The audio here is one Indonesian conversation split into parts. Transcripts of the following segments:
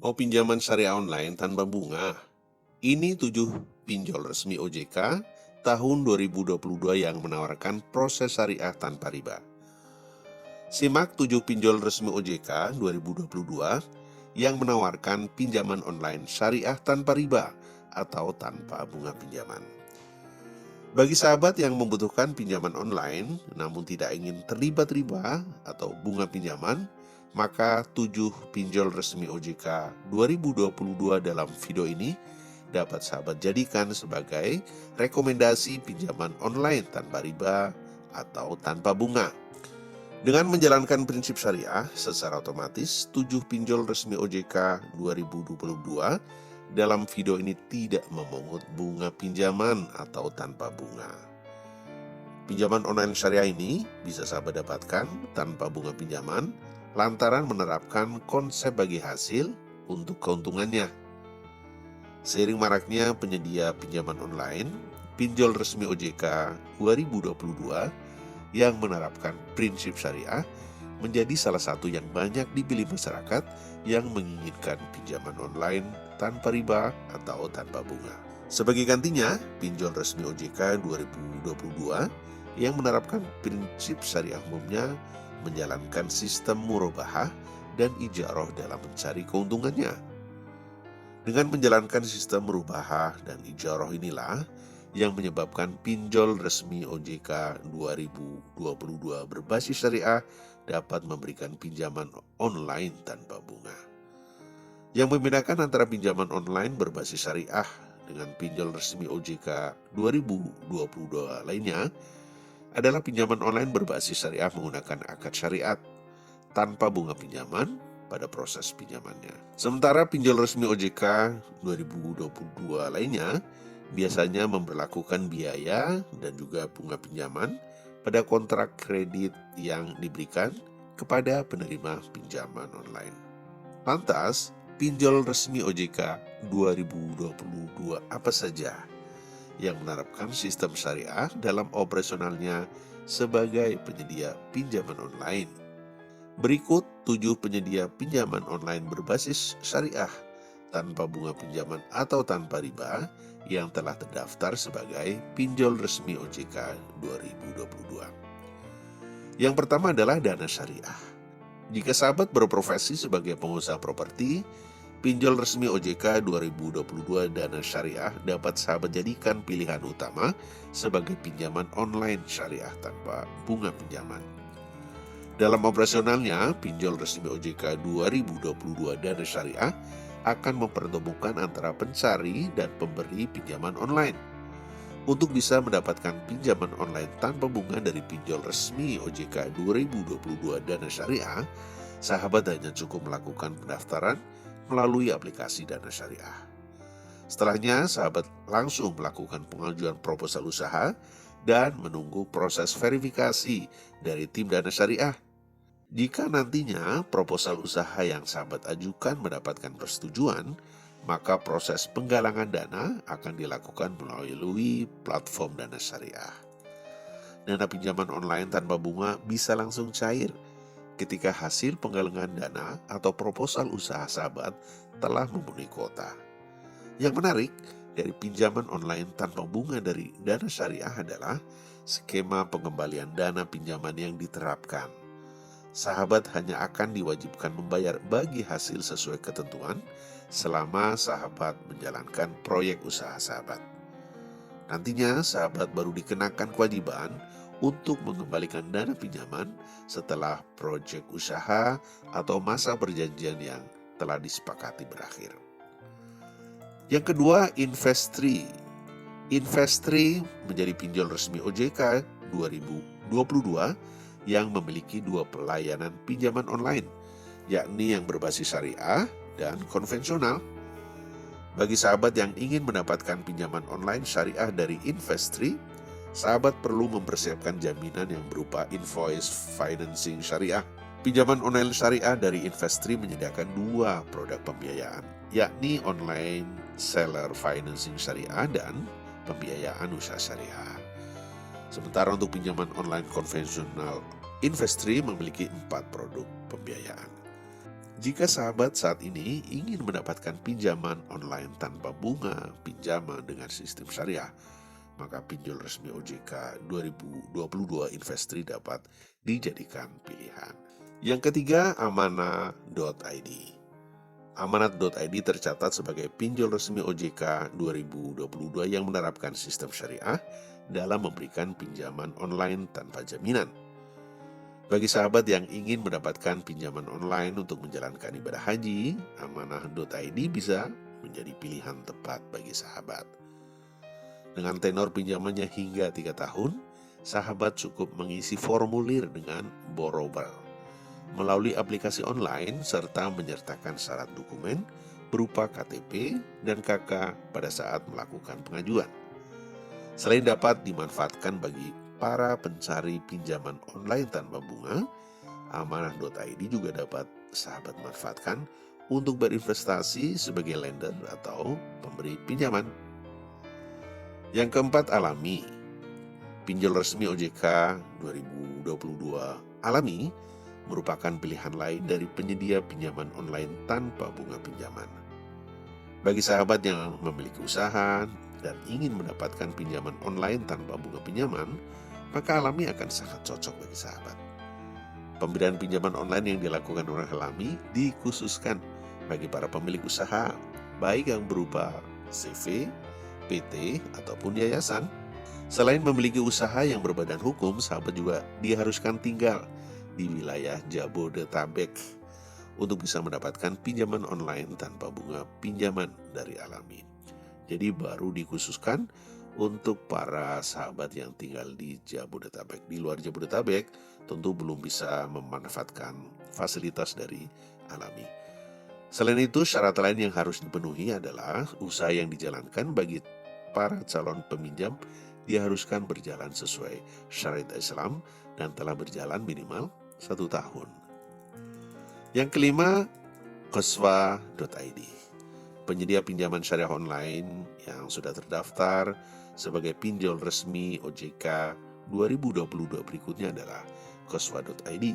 Mau pinjaman syariah online tanpa bunga? Ini 7 pinjol resmi OJK tahun 2022 yang menawarkan proses syariah tanpa riba. Simak 7 pinjol resmi OJK 2022 yang menawarkan pinjaman online syariah tanpa riba atau tanpa bunga pinjaman. Bagi sahabat yang membutuhkan pinjaman online namun tidak ingin terlibat riba atau bunga pinjaman, maka 7 pinjol resmi OJK 2022 dalam video ini dapat sahabat jadikan sebagai rekomendasi pinjaman online tanpa riba atau tanpa bunga. Dengan menjalankan prinsip syariah, secara otomatis 7 pinjol resmi OJK 2022 dalam video ini tidak memungut bunga pinjaman atau tanpa bunga. Pinjaman online syariah ini bisa sahabat dapatkan tanpa bunga pinjaman lantaran menerapkan konsep bagi hasil untuk keuntungannya. Seiring maraknya penyedia pinjaman online, pinjol resmi OJK 2022 yang menerapkan prinsip syariah menjadi salah satu yang banyak dipilih masyarakat yang menginginkan pinjaman online tanpa riba atau tanpa bunga. Sebagai gantinya, pinjol resmi OJK 2022 yang menerapkan prinsip syariah umumnya menjalankan sistem murabahah dan ijarah dalam mencari keuntungannya. Dengan menjalankan sistem murabahah dan ijarah inilah yang menyebabkan pinjol resmi OJK 2022 berbasis syariah dapat memberikan pinjaman online tanpa bunga. Yang membedakan antara pinjaman online berbasis syariah dengan pinjol resmi OJK 2022 lainnya adalah pinjaman online berbasis syariah menggunakan akad syariat tanpa bunga pinjaman pada proses pinjamannya. Sementara pinjol resmi OJK 2022 lainnya biasanya memberlakukan biaya dan juga bunga pinjaman pada kontrak kredit yang diberikan kepada penerima pinjaman online. Lantas, pinjol resmi OJK 2022 apa saja yang menerapkan sistem syariah dalam operasionalnya sebagai penyedia pinjaman online? Berikut 7 penyedia pinjaman online berbasis syariah tanpa bunga pinjaman atau tanpa riba yang telah terdaftar sebagai pinjol resmi OJK 2022. Yang pertama adalah Dana Syariah. Jika sahabat berprofesi sebagai pengusaha properti, pinjol resmi OJK 2022 Dana Syariah dapat sahabat jadikan pilihan utama sebagai pinjaman online syariah tanpa bunga pinjaman. Dalam operasionalnya, pinjol resmi OJK 2022 Dana Syariah akan mempertemukan antara pencari dan pemberi pinjaman online. Untuk bisa mendapatkan pinjaman online tanpa bunga dari pinjol resmi OJK 2022 Dana Syariah, sahabat hanya cukup melakukan pendaftaran melalui aplikasi Dana Syariah. Setelahnya, sahabat langsung melakukan pengajuan proposal usaha dan menunggu proses verifikasi dari tim Dana Syariah. Jika nantinya proposal usaha yang sahabat ajukan mendapatkan persetujuan, maka proses penggalangan dana akan dilakukan melalui platform Dana Syariah. Dana pinjaman online tanpa bunga bisa langsung cair ketika hasil penggalangan dana atau proposal usaha sahabat telah memenuhi kuota. Yang menarik dari pinjaman online tanpa bunga dari Dana Syariah adalah skema pengembalian dana pinjaman yang diterapkan. Sahabat hanya akan diwajibkan membayar bagi hasil sesuai ketentuan selama sahabat menjalankan proyek usaha sahabat. Nantinya sahabat baru dikenakan kewajiban untuk mengembalikan dana pinjaman setelah proyek usaha atau masa perjanjian yang telah disepakati berakhir. Yang kedua, Investri. Investri menjadi pinjol resmi OJK 2022 yang memiliki 2 pelayanan pinjaman online, yakni yang berbasis syariah dan konvensional. Bagi sahabat yang ingin mendapatkan pinjaman online syariah dari Investri, sahabat perlu mempersiapkan jaminan yang berupa invoice financing syariah. Pinjaman online syariah dari Investri menyediakan 2 produk pembiayaan, yakni online seller financing syariah dan pembiayaan usaha syariah. Sementara untuk pinjaman online konvensional, Investri memiliki 4 produk pembiayaan. Jika sahabat saat ini ingin mendapatkan pinjaman online tanpa bunga pinjaman dengan sistem syariah, maka pinjol resmi OJK 2022 Investri dapat dijadikan pilihan. Yang ketiga, Amanah.id. Amanah.id tercatat sebagai pinjol resmi OJK 2022 yang menerapkan sistem syariah dalam memberikan pinjaman online tanpa jaminan. Bagi sahabat yang ingin mendapatkan pinjaman online untuk menjalankan ibadah haji, Amanah.id bisa menjadi pilihan tepat bagi sahabat. Dengan tenor pinjamannya hingga 3 tahun, sahabat cukup mengisi formulir dengan borrower melalui aplikasi online serta menyertakan syarat dokumen berupa KTP dan KK pada saat melakukan pengajuan. Selain dapat dimanfaatkan bagi para pencari pinjaman online tanpa bunga, Amanah.id juga dapat sahabat manfaatkan untuk berinvestasi sebagai lender atau pemberi pinjaman. Yang keempat, Alami. Pinjol resmi OJK 2022 Alami merupakan pilihan lain dari penyedia pinjaman online tanpa bunga pinjaman. Bagi sahabat yang memiliki usaha dan ingin mendapatkan pinjaman online tanpa bunga pinjaman, maka Alami akan sangat cocok bagi sahabat. Pemberian pinjaman online yang dilakukan oleh Alami dikhususkan bagi para pemilik usaha, baik yang berupa CV, PT, ataupun yayasan. Selain memiliki usaha yang berbadan hukum, sahabat juga diharuskan tinggal di wilayah Jabodetabek untuk bisa mendapatkan pinjaman online tanpa bunga pinjaman dari Alami. Jadi baru dikhususkan untuk para sahabat yang tinggal di Jabodetabek. Di luar Jabodetabek tentu belum bisa memanfaatkan fasilitas dari Alami. Selain itu, syarat lain yang harus dipenuhi adalah usaha yang dijalankan bagi para calon peminjam diharuskan berjalan sesuai syariat Islam dan telah berjalan minimal 1 tahun. Yang kelima, Qaswa.id. Penyedia pinjaman syariah online yang sudah terdaftar sebagai pinjol resmi OJK 2022 berikutnya adalah Qaswa.id.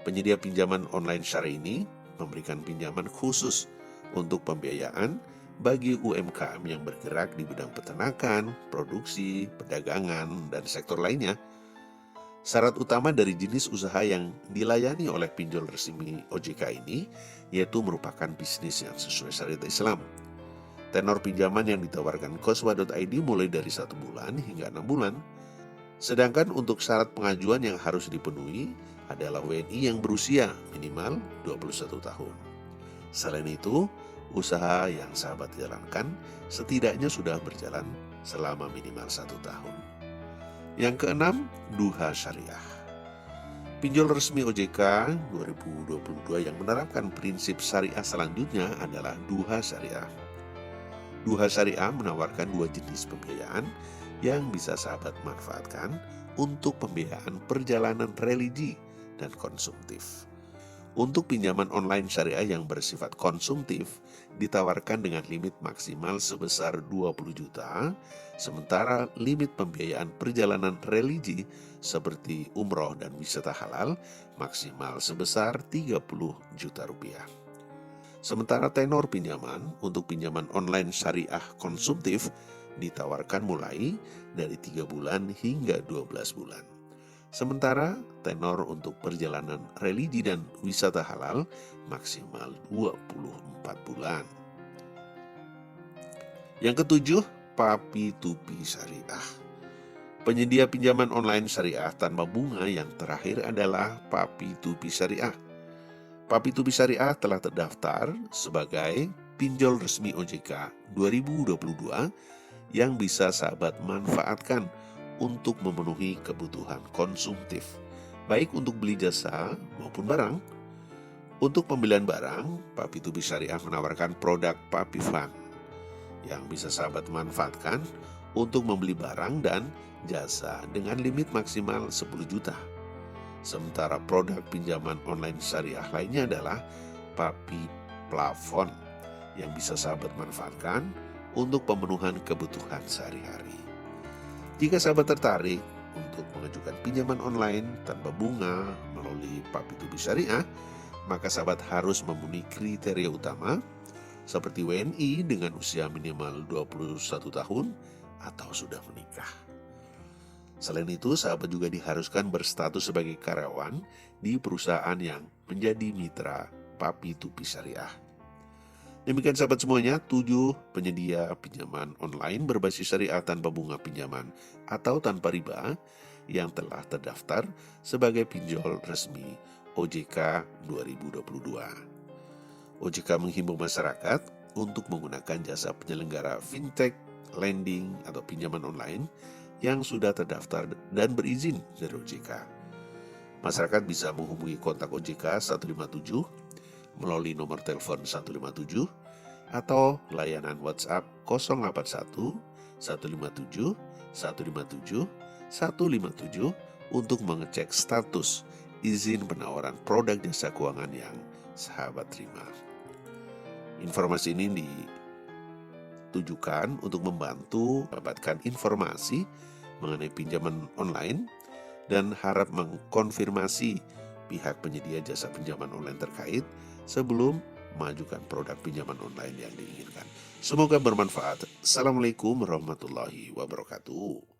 Penyedia pinjaman online syariah ini memberikan pinjaman khusus untuk pembiayaan bagi UMKM yang bergerak di bidang peternakan, produksi, perdagangan, dan sektor lainnya. Syarat utama dari jenis usaha yang dilayani oleh pinjol resmi OJK ini yaitu merupakan bisnis yang sesuai syariat Islam. Tenor pinjaman yang ditawarkan Qaswa.id mulai dari 1 bulan hingga 6 bulan. Sedangkan untuk syarat pengajuan yang harus dipenuhi adalah WNI yang berusia minimal 21 tahun. Selain itu, usaha yang sahabat jalankan setidaknya sudah berjalan selama minimal 1 tahun. Yang keenam, Duha Syariah. Pinjol resmi OJK 2022 yang menerapkan prinsip syariah selanjutnya adalah Duha Syariah. Duha Syariah menawarkan 2 jenis pembiayaan yang bisa sahabat manfaatkan untuk pembiayaan perjalanan religi dan konsumtif. Untuk pinjaman online syariah yang bersifat konsumtif ditawarkan dengan limit maksimal sebesar 20 juta, sementara limit pembiayaan perjalanan religi seperti umroh dan wisata halal maksimal sebesar 30 juta rupiah. Sementara tenor pinjaman untuk pinjaman online syariah konsumtif ditawarkan mulai dari 3 bulan hingga 12 bulan. Sementara tenor untuk perjalanan religi dan wisata halal maksimal 24 bulan. Yang ketujuh, Papi2P Syariah. Penyedia pinjaman online syariah tanpa bunga yang terakhir adalah Papi2P Syariah. Papi2P Syariah telah terdaftar sebagai pinjol resmi OJK 2022 yang bisa sahabat manfaatkan untuk memenuhi kebutuhan konsumtif, baik untuk beli jasa maupun barang. Untuk pembelian barang, Papi2P Syariah menawarkan produk PapiFund yang bisa sahabat manfaatkan untuk membeli barang dan jasa dengan limit maksimal 10 juta. Sementara produk pinjaman online syariah lainnya adalah Papi Plafon yang bisa sahabat manfaatkan untuk pemenuhan kebutuhan sehari-hari. Jika sahabat tertarik untuk mengajukan pinjaman online tanpa bunga melalui Papi2P Syariah, maka sahabat harus memenuhi kriteria utama seperti WNI dengan usia minimal 21 tahun atau sudah menikah. Selain itu, sahabat juga diharuskan berstatus sebagai karyawan di perusahaan yang menjadi mitra Papi Tupi Syariah. Demikian sahabat semuanya, 7 penyedia pinjaman online berbasis syariah tanpa bunga pinjaman atau tanpa riba yang telah terdaftar sebagai pinjol resmi OJK 2022. OJK menghimbau masyarakat untuk menggunakan jasa penyelenggara fintech, lending, atau pinjaman online yang sudah terdaftar dan berizin dari OJK. Masyarakat bisa menghubungi kontak OJK 157 melalui nomor telepon 157 atau layanan WhatsApp 081 157 157 157 untuk mengecek status izin penawaran produk jasa keuangan yang sahabat terima. Informasi ini ditujukan untuk membantu mendapatkan informasi mengenai pinjaman online dan harap mengkonfirmasi pihak penyedia jasa pinjaman online terkait sebelum mengajukan produk pinjaman online yang diinginkan. Semoga bermanfaat. Assalamualaikum warahmatullahi wabarakatuh.